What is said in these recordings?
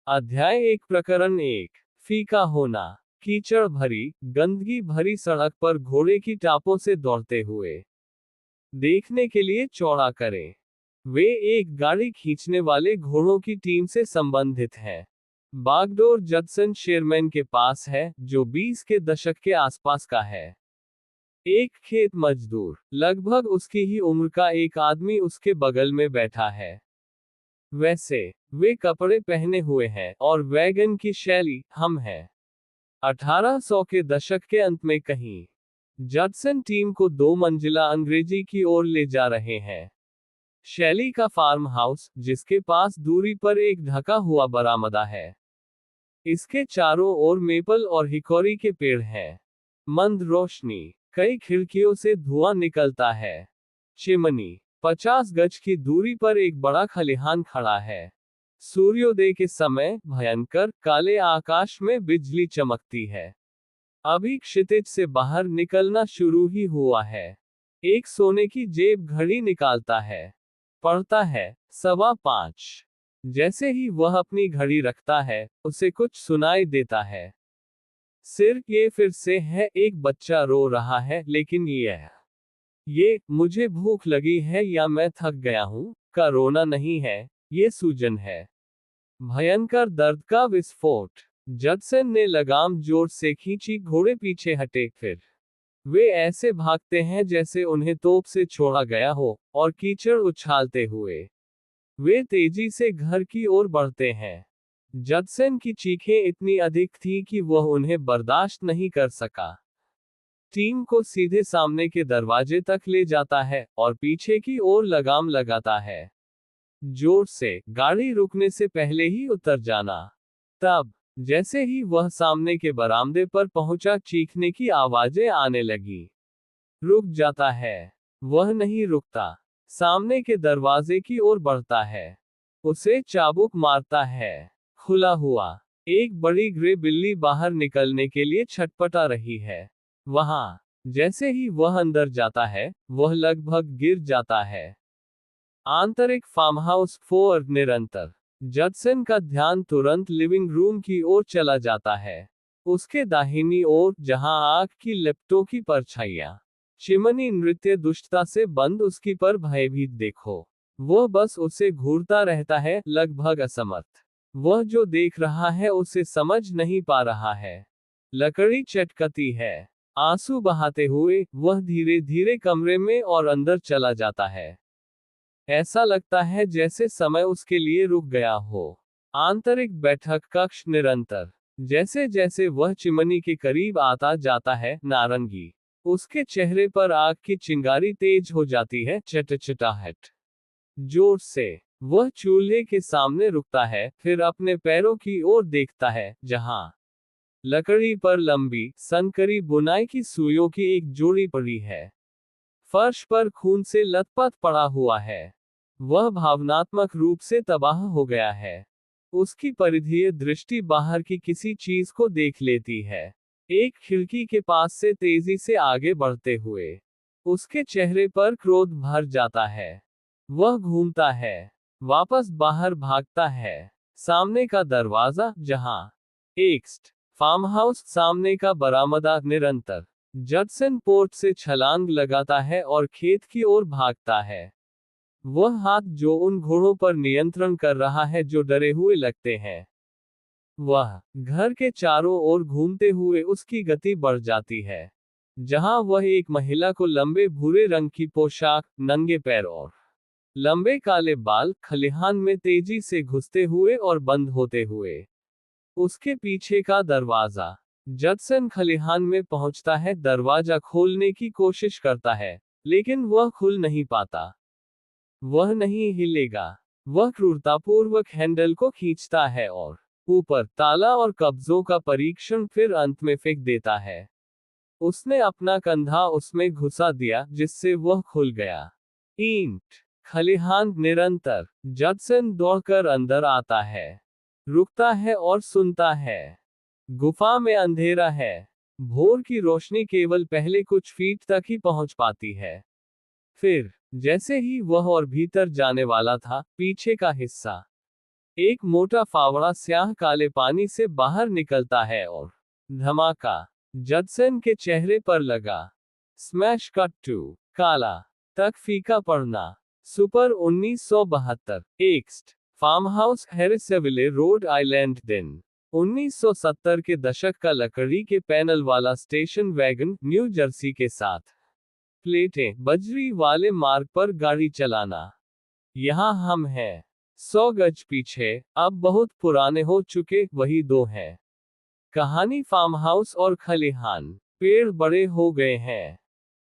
अध्याय 1 प्रकरण 1 फीका होना। कीचड़ भरी गंदगी भरी सड़क पर घोड़े की टापों से दौड़ते हुए देखने के लिए चौड़ा करें। वे एक गाड़ी खींचने वाले घोड़ों की टीम से संबंधित हैं। बागडोर जडसन शेरमैन के पास है, जो 20 के दशक के आसपास का है। एक खेत मजदूर, लगभग उसकी ही उम्र का एक आदमी उसके बगल में बैठा है। वैसे वे कपड़े पहने हुए हैं और वैगन की शैली हम है 1800 के दशक के अंत में कहीं। जडसन टीम को 2 मंजिला अंग्रेजी की ओर ले जा रहे हैं। शैली का फार्म हाउस, जिसके पास दूरी पर एक ढका हुआ बरामदा है। इसके चारों ओर मेपल और हिकोरी के पेड़ हैं। मंद रोशनी, कई खिड़कियों से धुआं निकलता है। चिमनी, 50 गज की दूरी पर एक बड़ा खलिहान खड़ा है। सूर्योदय के समय भयंकर काले आकाश में बिजली चमकती है। अभी क्षितिज से बाहर निकलना शुरू ही हुआ है। एक सोने की जेब घड़ी निकालता है। पढ़ता है 5:15। जैसे ही वह अपनी घड़ी रखता है, उसे कुछ सुनाई देता है। सिर्फ ये फिर से है, एक बच्चा रो रहा है, लेकिन ये मुझे भूख लगी है या मैं थक गया हूं का रोना नहीं है, ये सूजन है। भयंकर दर्द का विस्फोट। जडसन ने लगाम जोर से खींची, घोड़े पीछे हटे। फिर वे ऐसे भागते हैं जैसे उन्हें तोप से छोड़ा गया हो, और कीचड़ उछालते हुए वे तेजी से घर की ओर बढ़ते हैं। जडसन की चीखें इतनी अधिक थीं कि वह उन्हें बर्दाश्त नहीं कर सका। टीम को सीधे सामने के दरवाजे तक ले जाता है और पीछे की ओर लगाम लगाता है। जोर से, गाड़ी रुकने से पहले ही उतर जाना। तब जैसे ही वह सामने के बरामदे पर पहुंचा, चीखने की आवाजें आने लगी। रुक जाता है। वह नहीं रुकता। सामने के दरवाजे की ओर बढ़ता है। उसे चाबुक मारता है। खुला हुआ। एक बड़ी ग्रे बिल्ली बाहर निकलने के लिए छटपटा रही है। वहां जैसे ही वह अंदर जाता है, वह लगभग गिर जाता है। आंतरिक फार्म हाउस फोर निरंतर। जडसन का ध्यान तुरंत लिविंग रूम की ओर चला जाता है। उसके दाहिनी ओर, जहां आग की लिपटों की परछाइयां चिमनी नृत्य दुष्टता से बंद उसकी पर भयभीत देखो। वह बस उसे घूरता रहता है, लगभग असमर्थ। वह जो देख रहा है उसे समझ नहीं पा रहा है। लकड़ी चटकती है। आंसू बहाते हुए वह धीरे धीरे कमरे में और अंदर चला जाता है। ऐसा लगता है जैसे समय उसके लिए रुक गया हो। आंतरिक बैठक कक्ष निरंतर। जैसे जैसे वह चिमनी के करीब आता जाता है, नारंगी उसके चेहरे पर आग की चिंगारी तेज हो जाती है। चटचटाहट जोर से। वह चूल्हे के सामने रुकता है, फिर अपने पैरों की ओर देखता है, जहां लकड़ी पर लंबी संकरी बुनाई की सुइयों की एक जोड़ी पड़ी है। फर्श पर खून से लथपथ पड़ा हुआ है। वह भावनात्मक रूप से तबाह हो गया है। उसकी परिधीय दृष्टि बाहर की किसी चीज को देख लेती है। एक खिड़की के पास से तेजी से आगे बढ़ते हुए उसके चेहरे पर क्रोध भर जाता है। वह घूमता है, वापस बाहर भागता है। सामने का दरवाजा, जहां एक्स्ट फार्म हाउस, सामने का बरामदा निरंतर। जडसन पोर्ट से छलांग लगाता है और खेत की ओर भागता है। वह हाथ जो उन घोड़ों पर नियंत्रण कर रहा है जो डरे हुए लगते हैं। वह घर के चारों ओर घूमते हुए उसकी गति बढ़ जाती है। जहां वह एक महिला को लंबे भूरे रंग की पोशाक, नंगे पैर और लंबे काले बाल, खलिहान में तेजी से घुसते हुए और बंद होते हुए। उसके पीछे का दरवाजा। जडसन खलिहान में पहुंचता है, दरवाजा खोलने की कोशिश करता है, लेकिन वह खुल नहीं पाता। वह नहीं हिलेगा। वह क्रूरतापूर्वक हैंडल को खींचता है और ऊपर ताला और कब्जों का परीक्षण, फिर अंत में फेंक देता है। उसने अपना कंधा उसमें घुसा दिया, जिससे वह खुल गया। ईंट खलिहान निरंतर। जडसन दौड़कर अंदर आता है, रुकता है और सुनता है। गुफा में अंधेरा है। भोर की रोशनी केवल पहले कुछ फीट तक ही पहुंच पाती है। फिर जैसे ही वह और भीतर जाने वाला था, पीछे का हिस्सा एक मोटा फावड़ा स्याह काले पानी से बाहर निकलता है और धमाका जडसन के चेहरे पर लगा। स्मैश कट टू काला तक फीका पड़ना। Super 1972 ext farm house Harrisville Rhode Island दिन 1970 के दशक का लकड़ी के पैनल वाला स्टेशन वैगन न्यू जर्सी के साथ प्लेटें बजरी वाले मार्ग पर गाड़ी चलाना। यहाँ हम हैं 100 गज पीछे, अब बहुत पुराने हो चुके वही दो हैं। कहानी फार्म हाउस और खलिहान, पेड़ बड़े हो गए हैं।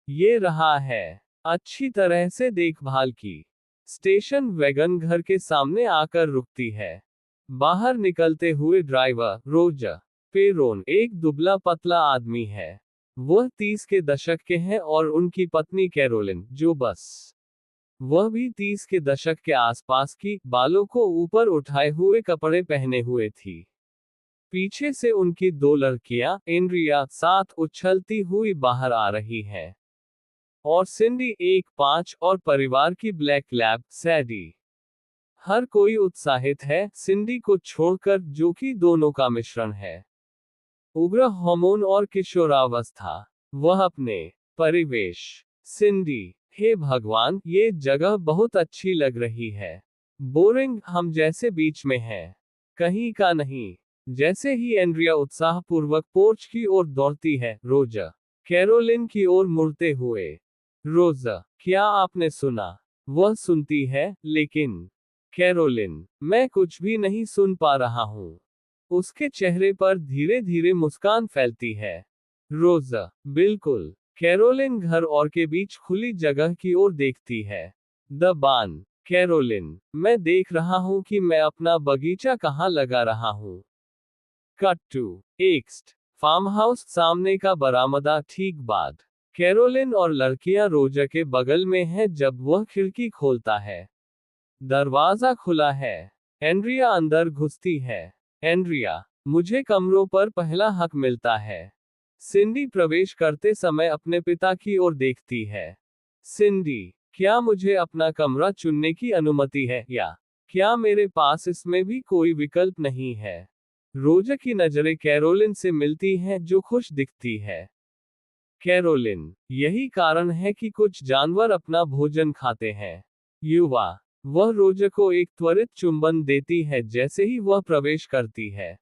ये रहा है अच्छी तरह से देखभाल की। स्टेशन वैगन घर के सामने आकर रुकती है। बाहर निकलते हुए ड्राइवर रोजर पेरोन एक दुबला पतला आदमी है। वह 30 के दशक के हैं और उनकी पत्नी कैरोलिन जो बस वह भी 30 के दशक के आसपास की, बालों को ऊपर उठाए हुए कपड़े पहने हुए थी। पीछे से उनकी दो लड़कियां एंड्रिया साथ उछलती हुई बाहर आ रही हैं। और सिंडी 1-5 और परिवार की ब्लैक लैब सैडी। हर कोई उत्साहित है सिंडी को छोड़कर जो कि दोनों का मिश्रण है। उग्र हार्मोन और किशोरावस्था। वह अपने परिवेश सिंडी, हे भगवान ये जगह बहुत अच्छी लग रही है। बोरिंग हम जैसे बीच में हैं। कहीं का नहीं। जैसे ही एंड्रिया उत्साहपूर्वक पोर्च की ओर दौड़ती है, रोजर कैरोलिन की ओर मुड़ते हुए। रोजर, क्या आपने सुना? वह सुनती है, लेकिन कैरोलिन, मैं कुछ भी नहीं सुन पा रहा हूं। उसके चेहरे पर धीरे धीरे मुस्कान फैलती है। रोजर, बिल्कुल। कैरोलिन घर और के बीच खुली जगह की ओर देखती है। द बान, कैरोलिन, मैं देख रहा हूं कि मैं अपना बगीचा कहां लगा रहा हूं। कट टू एक्स्ट फार्म हाउस सामने का बरामदा ठीक बाद। कैरोलिन और लड़कियां रोजर के बगल में हैं जब वह खिड़की खोलता है। दरवाजा खुला है। एंड्रिया अंदर घुसती है। एंड्रिया, मुझे कमरों पर पहला हक मिलता है। सिंडी प्रवेश करते समय अपने पिता की ओर देखती है। सिंडी, क्या मुझे अपना कमरा चुनने की अनुमति है या क्या मेरे पास इसमें भी कोई विकल्प नहीं है? रोजर की नजरें कैरोलिन से मिलती हैं जो खुश दिखती है। कैरोलिन, यही कारण है कि कुछ जानवर अपना भोजन खाते हैं। युवा, वह रोजर को एक त्वरित चुंबन देती है जैसे ही वह प्रवेश करती है।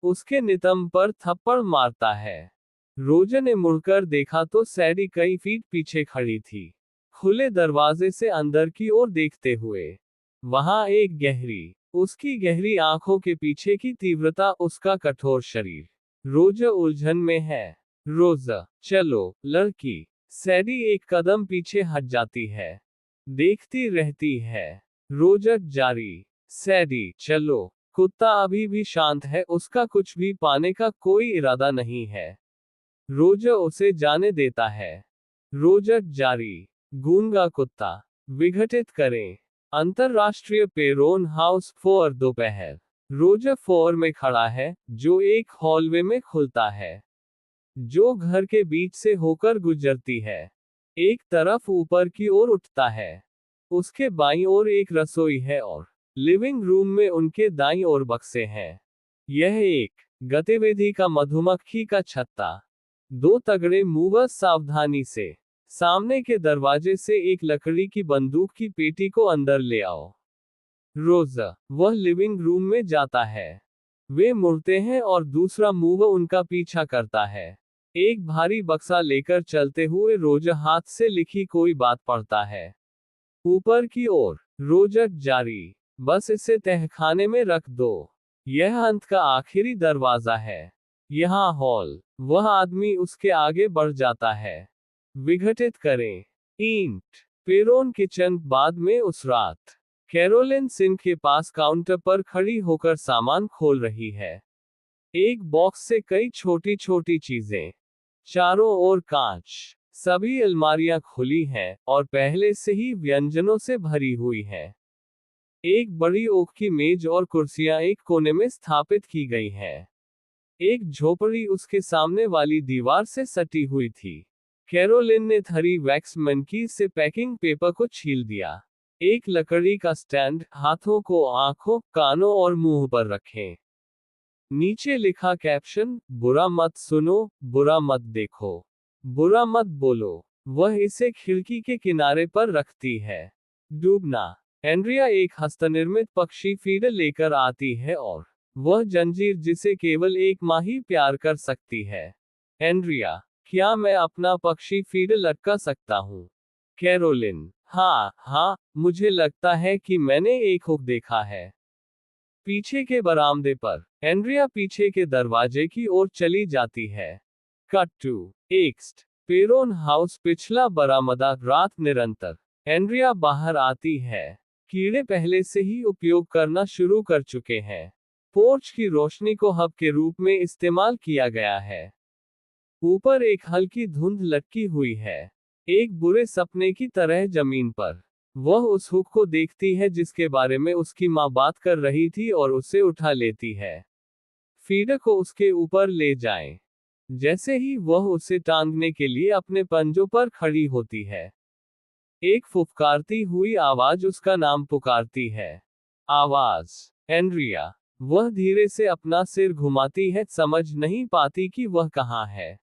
उसके नितंब पर थप्पड़ मारता है। रोजर ने मुड़कर देखा तो सैडी कई फीट पीछे खड़ी थी, खुले दरवाजे से अंदर की ओर देखते हुए। वहां एक गहरी, उसकी गहरी आंखों के पीछे की तीव्रता, उसका कठोर शरीर। रोजर उलझन में है। रोजर, चलो लड़की। सैडी एक कदम पीछे हट जाती है। देखती रहती है। रोजर जारी। सैडी, चलो। कुत्ता अभी भी शांत है, उसका कुछ भी पाने का कोई इरादा नहीं है। रोजर उसे जाने देता है। रोजर जारी। गूंगा कुत्ता। विघटित करें। अंतरराष्ट्रीय पेरोन हाउस 4 दोपहर। रोजर 4 में खड़ा है, जो एक हॉलवे में खुलता है, जो घर के बीच से होकर गुजरती है। एक तरफ ऊपर की ओर उठता है। उसके बाईं ओर एक रसोई है और लिविंग रूम में उनके दाईं ओर बक्से हैं। यह एक गतिविधि का मधुमक्खी का छत्ता। दो तगड़े मूवर्स सावधानी से सामने के दरवाजे से एक लकड़ी की बंदूक की पेटी को अंदर ले आओ। रोजर, वह लिविंग रूम में जाता है। वे मुड़ते हैं और दूसरा मूवर उनका पीछा करता है। एक भारी बक्सा लेकर चलते हुए रोजर हाथ से लिखी कोई बात पढ़ता है। ऊपर की ओर। रोजर जारी। बस इसे तहखाने में रख दो। यह अंत का आखिरी दरवाजा है। यहाँ हॉल। वह आदमी उसके आगे बढ़ जाता है। विघटित करें। ईंट। पेरोन किचन। बाद में उस रात कैरोलिन सिंक के पास काउंटर पर खड़ी होकर सामान खोल रही है। एक बॉक्स से कई छोटी छोटी चीजें। चारों ओर कांच। सभी अलमारियां खुली हैं और पहले से ही व्यंजनों से भरी हुई हैं। एक बड़ी ओक की मेज और कुर्सियां एक कोने में स्थापित की गई हैं। एक झोपड़ी उसके सामने वाली दीवार से सटी हुई थी। कैरोलिन ने थरी वैक्स मनकी से पैकिंग पेपर को छील दिया। एक लकड़ी का स्टैंड, हाथों को आंखों, कानों और मुंह पर रखें। नीचे लिखा कैप्शन, बुरा मत सुनो, बुरा मत देखो, बुरा मत बोलो। वह इसे खिड़की के किनारे पर रखती है। डूबना। एंड्रिया एक हस्तनिर्मित पक्षी फीडर लेकर आती है और वह जंजीर जिसे केवल एक माँ ही प्यार कर सकती है। एंड्रिया, क्या मैं अपना पक्षी फीडर लटका सकता हूँ? कैरोलिन, हाँ हाँ, मुझे लगता है कि मैंने एक हुक देखा है। पीछे के बरामदे पर एंड्रिया पीछे के दरवाजे की ओर चली जाती है। Cut to ext Perron house. पिछला बरामदा, रात निरंतर। एंड्रिया बाहर आती है। कीड़े पहले से ही उपयोग करना शुरू कर चुके हैं। पोर्च की रोशनी को हब के रूप में इस्तेमाल किया गया है। ऊपर एक हल्की धुंध लटकी हुई है, एक बुरे सपने की तरह जमीन पर। वह उस हुक को देखती है जिसके बारे में उसकी माँ बात कर रही थी और उसे उठा लेती है। फीडर को उसके ऊपर ले जाएं। जैसे ही वह उसे टांगने के लिए अपने पंजों पर खड़ी होती है, एक फुफकारती हुई आवाज उसका नाम पुकारती है। आवाज एंड्रिया। वह धीरे से अपना सिर घुमाती है, समझ नहीं पाती कि वह कहाँ है।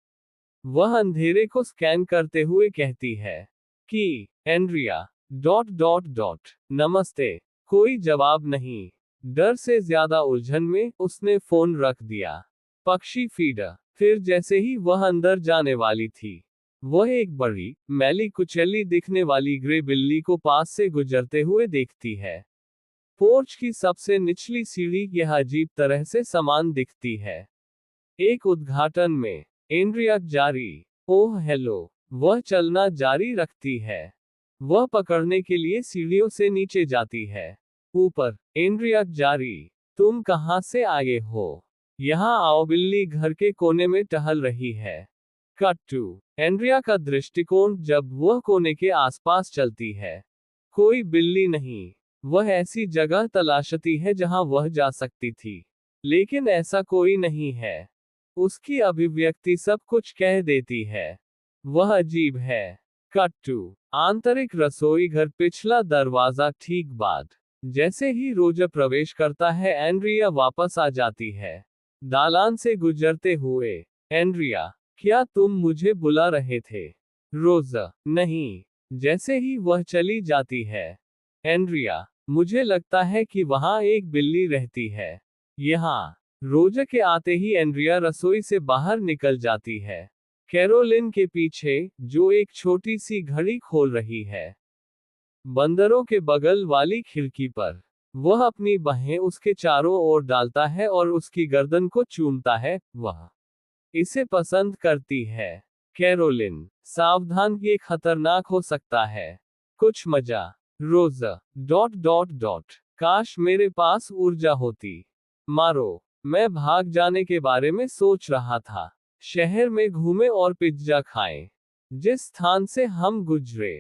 वह अंधेरे को स्कैन करते हुए कहती है कि एंड्रिया डॉट डॉट डॉट नमस्ते। कोई जवाब नहीं। डर से ज्यादा उलझन में उसने फोन रख दिया। पक्षी फीडर। फिर जैसे ही वह अंदर जाने वाली थी, वह एक बड़ी, मैली कुचैली दिखने वाली ग्रे बिल्ली को पास से गुजरते हुए देखती है। पोर्च की सबसे निचली सीढ़ी यह अजीब तरह से समान दिखती है। एक उद्घाटन में एंड्रिया जारी। Oh hello. वह चलना जारी रखती है। वह पकड़ने के लिए सीढ़ियों से नीचे जाती है। ऊपर एंड्रिया जारी। तुम कहां से आए हो? यहाँ आओ। बिल्ली घर के कोने में टहल रही है। कट टू एंड्रिया का दृष्टिकोण जब वह कोने के आसपास चलती है। कोई बिल्ली नहीं। वह ऐसी जगह तलाशती है जहां वह जा सकती थी, लेकिन ऐसा कोई नहीं है। उसकी अभिव्यक्ति सब कुछ कह देती है। वह अजीब है। कट टू आंतरिक रसोई घर। पिछला दरवाजा ठीक बाद। जैसे ही रोजर प्रवेश करता है, एंड्रिया वापस आ जाती है। दालान से गुजरते हुए, एंड्रिया, क्या तुम मुझे बुला रहे थे? रोजर, नहीं। जैसे ही वह चली जाती है, एंड्रिया, मुझे लगता है कि वहां एक बिल्ली रहती है। यहाँ। रोजर के आते ही एंड्रिया रसोई से बाहर निकल जाती है, कैरोलिन के पीछे, जो एक छोटी सी घड़ी खोल रही है। बंदरों के बगल वाली खिड़की पर वह अपनी बाहें उसके चारों ओर डालता है और उसकी गर्दन को चूमता है। वह इसे पसंद करती है। कैरोलिन, सावधान, ये खतरनाक हो सकता है। कुछ मजा। रोजर डॉट डॉट डॉट काश मेरे पास ऊर्जा होती। मारो। मैं भाग जाने के बारे में सोच रहा था। शहर में घूमें और पिज्जा खाएं। जिस स्थान से हम गुजरे।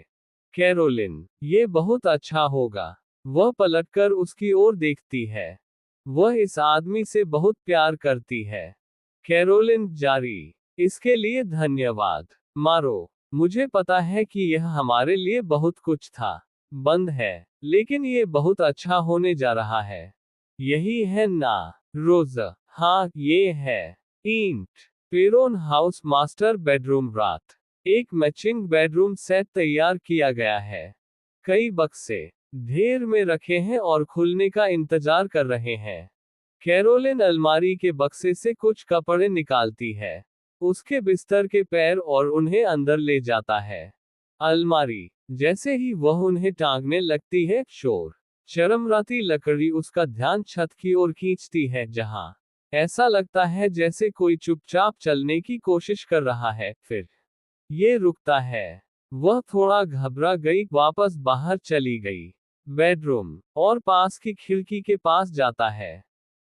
कैरोलिन, ये बहुत अच्छा होगा। वह पलटकर उसकी ओर देखती है। वह इस आदमी से बहुत प्यार करती है। कैरोलिन जारी। इसके लिए धन्यवाद। मारो। मुझे पता है कि यह हमारे लिए बहुत कुछ था। बंद है, लेकिन ये बहुत अच्छा होने जा रहा है। यही है ना? रोजर, हाँ, ये है। Int पेरोन house master bedroom. रात। एक मैचिंग बेडरूम सेट तैयार किया गया है। कई बक्से ढेर में रखे हैं और खुलने का इंतजार कर रहे हैं। कैरोलिन अलमारी के बक्से से कुछ कपड़े निकालती है, उसके बिस्तर के पैर, और उन्हें अंदर ले जाता है। अलमारी। जैसे ही वह उन्हें टांगने लगती है, शोर चरमराती लकड़ी उसका ध्यान छत की ओर खींचती है, जहां ऐसा लगता है जैसे कोई चुपचाप चलने की कोशिश कर रहा है। फिर ये रुकता है। वह थोड़ा घबरा गई, वापस बाहर चली गई। बेडरूम और पास की खिड़की के पास जाता है।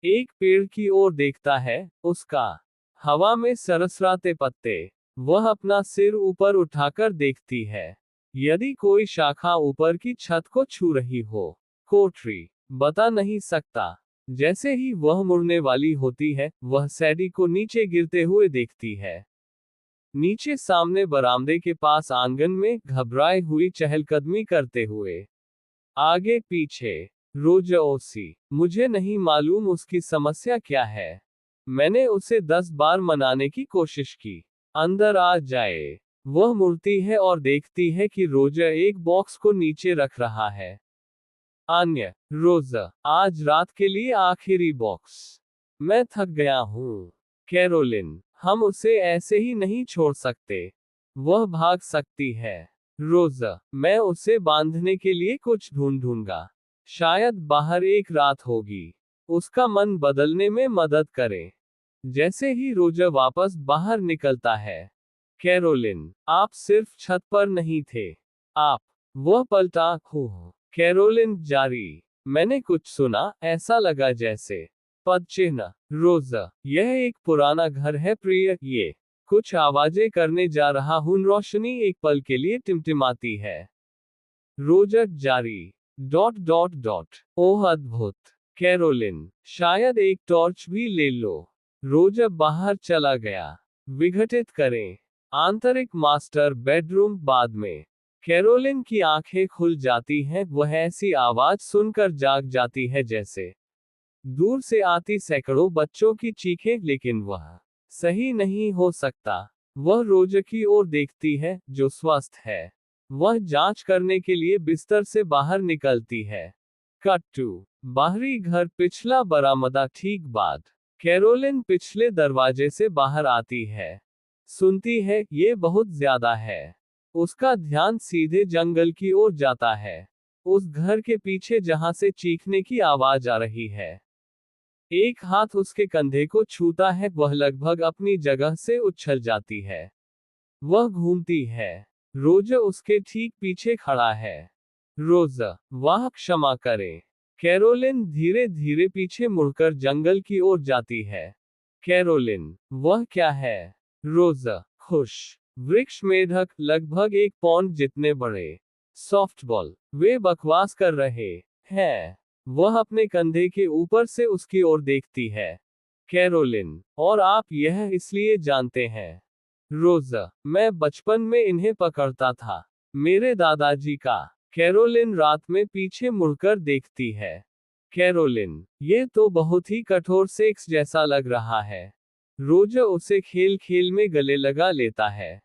एक पेड़ की ओर देखता है, उसका हवा में सरसराते पत्ते। वह अपना सिर ऊपर उठाकर देखती है, यदि कोई शाखा ऊपर की छत को छू रही हो। कोठरी। बता नहीं सकता। जैसे ही वह मुड़ने वाली होती है, वह सैडी को नीचे गिरते हुए देखती है। नीचे सामने बरामदे के पास आंगन में घबराए हुई चहलकदमी करते हुए। आगे पीछे। रोजा ओसी, मुझे नहीं मालूम उसकी समस्या क्या है। मैंने उसे 10 बार मनाने की कोशिश की। अंदर आ जाए। वह मुड़ती है और देखती है कि रोजा एक बॉक्स को नीचे रख रहा है। अन्य। रोजा, आज रात के लिए आखिरी बॉक्स। मैं थक गया हूँ। कैरोलिन, हम उसे ऐसे ही नहीं छोड़ सकते। वह भाग सकती है। रोजा, मैं उसे बांधने के लिए कुछ ढूंढूंगा। शायद बाहर एक रात होगी। उसका मन बदलने में मदद करे। जैसे ही रोजा वापस बाहर निकलता है। कैरोलिन, आप सिर्फ छत पर नहीं थे। आप। वह पलटा हो। कैरोलिन जारी। मैंने कुछ सुना, ऐसा लगा जैसे। पदचिह्न। रोजा, यह एक पुराना घर है प्रिय, ये कुछ आवाजें करने जा रहा हूं। रोशनी एक पल के लिए टिमटिमाती है। रोजा जारी। Dot dot dot. ओह अद्भुत। कैरोलिन, शायद एक टॉर्च भी ले लो। रोजा बाहर चला गया। विघटित करें। आंतरिक मास्टर बेडरूम। बाद में कैरोलिन की आंखें खुल जाती हैं। वह ऐसी आवाज सुनकर जाग जाती है जैसे दूर से आती सैकड़ों बच्चों की चीखें, लेकिन वह सही नहीं हो सकता। वह रोजा की ओर देखती है, जो स्वस्थ है। वह जांच करने के लिए बिस्तर से बाहर निकलती है। कट टू बाहरी घर। पिछला बरामदा। ठीक बाद। कैरोलिन पिछले दरवाजे से बाहर आती है। सुनती है, ये बहुत ज्यादा है। उसका ध्यान सीधे जंगल की ओर जाता है। उस घर के पीछे जहां से चीखने की आवाज आ रही है। एक हाथ उसके कंधे को छूता है। वह लगभग अपनी जगह से उछल जाती है। वह घूमती है। रोजा उसके ठीक पीछे खड़ा है। रोजा, वाह क्षमा करें। कैरोलिन धीरे धीरे पीछे मुड़कर जंगल की ओर जाती है। कैरोलिन, वह क्या है? रोजा, खुश। वृक्ष मेढक, लगभग 1 पौंड जितने बड़े। सॉफ्टबॉल। वे बकवास कर रहे हैं। वह अपने कंधे के ऊपर से उसकी ओर देखती है। कैरोलिन, और आप यह इसलिए जानते हैं? रोजा, मैं बचपन में इन्हें पकड़ता था। मेरे दादाजी का। कैरोलिन रात में पीछे मुड़कर देखती है। कैरोलिन, ये तो बहुत ही कठोर सेक्स जैसा लग रहा है। रोजा उसे खेल खेल में गले लगा लेता है।